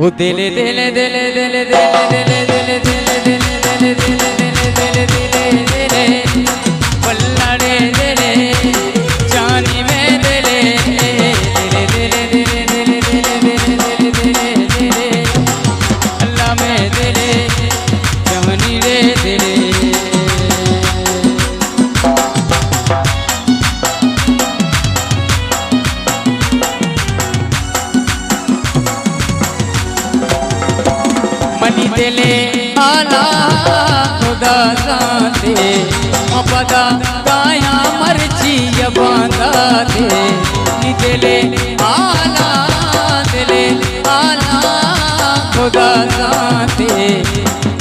ओ दिले दिले दिले दिले दिले दिले दिले दिले दिले दिले दिले दिले दिले पल्लाड़े दिले जानी में दिले दिले दिले दिले दिले दिले दिले दिले दिले अल्लाह में दिले जमनी रे दिले दिले आला खुदा जाते पदा गाया मर्जी बांधा दे दिले आला खुदा जाते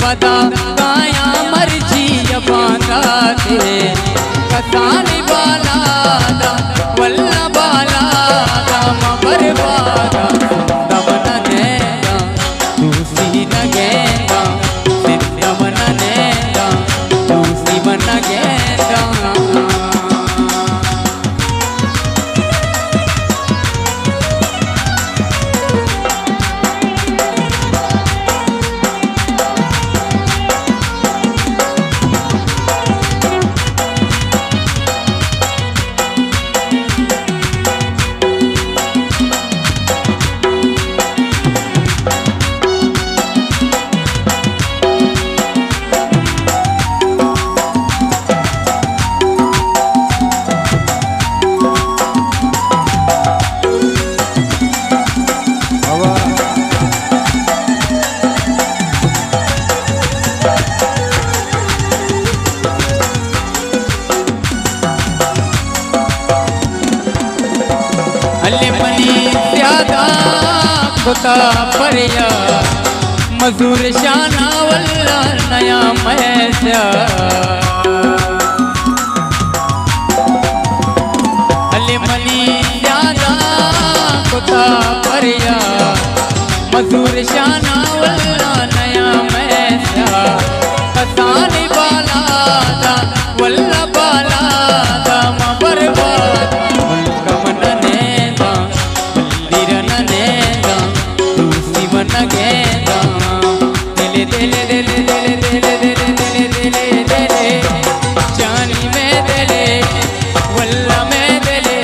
पदा गाया मर्जी बांधा दे कसानी बाला दा वल्ला बाला दा बर्बादा दमन देगा दूसरी नगेगा दमन देगा दूसरी मन गेगा खुदा परिया मजूर शाना वल्ला नया मैसा अले मनी ज्यादा खुदा परिया मजूर शाना वल्ला नया मैसा कसानी बाला दा वल्ला बाला दा बर्बाद कमन नेदा मंदिर नेदा गेंदा दिले दिले दिले दिले दिले दिले दिले दिले दिले जानी में दिले वल्ला में दिले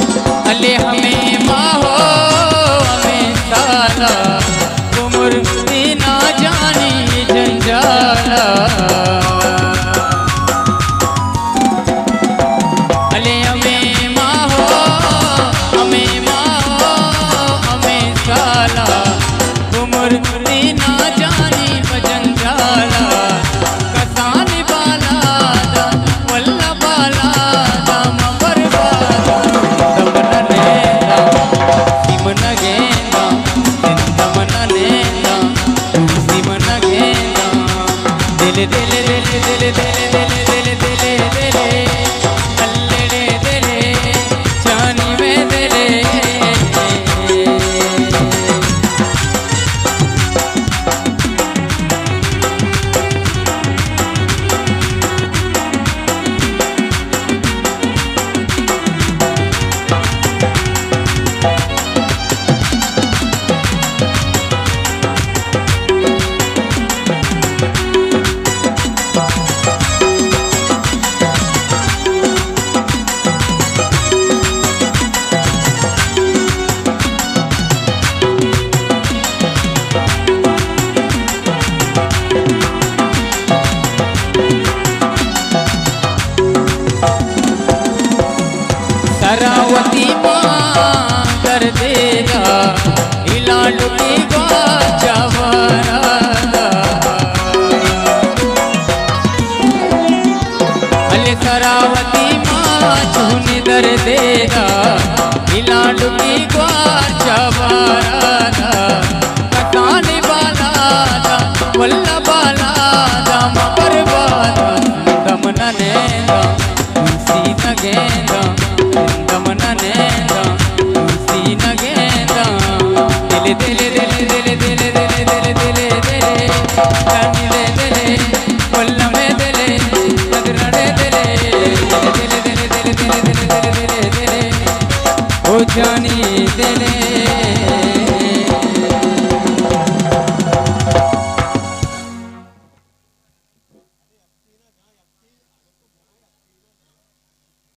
हमें माहो हमें साला उम्र ना जानी झंझाला अले हमें माहो हमें साला उम्र ना जानी झंझाला कसानी बाला दा वल्ला बाला दा बर्बाद दिले दिले दिले दिले दिले दिले दिले दिले अल्लड़े दिले जानी में दिले सरावती मां कर देगा इलाडू की बाजा वारा दिले दिले दिले दिले दिले दिले दिले दिले जानी वे दिले कोल्ला में दिले नगराड़े दिले दिले दिले दिले दिले दिले दिले दिले दिले ओ जानी दिले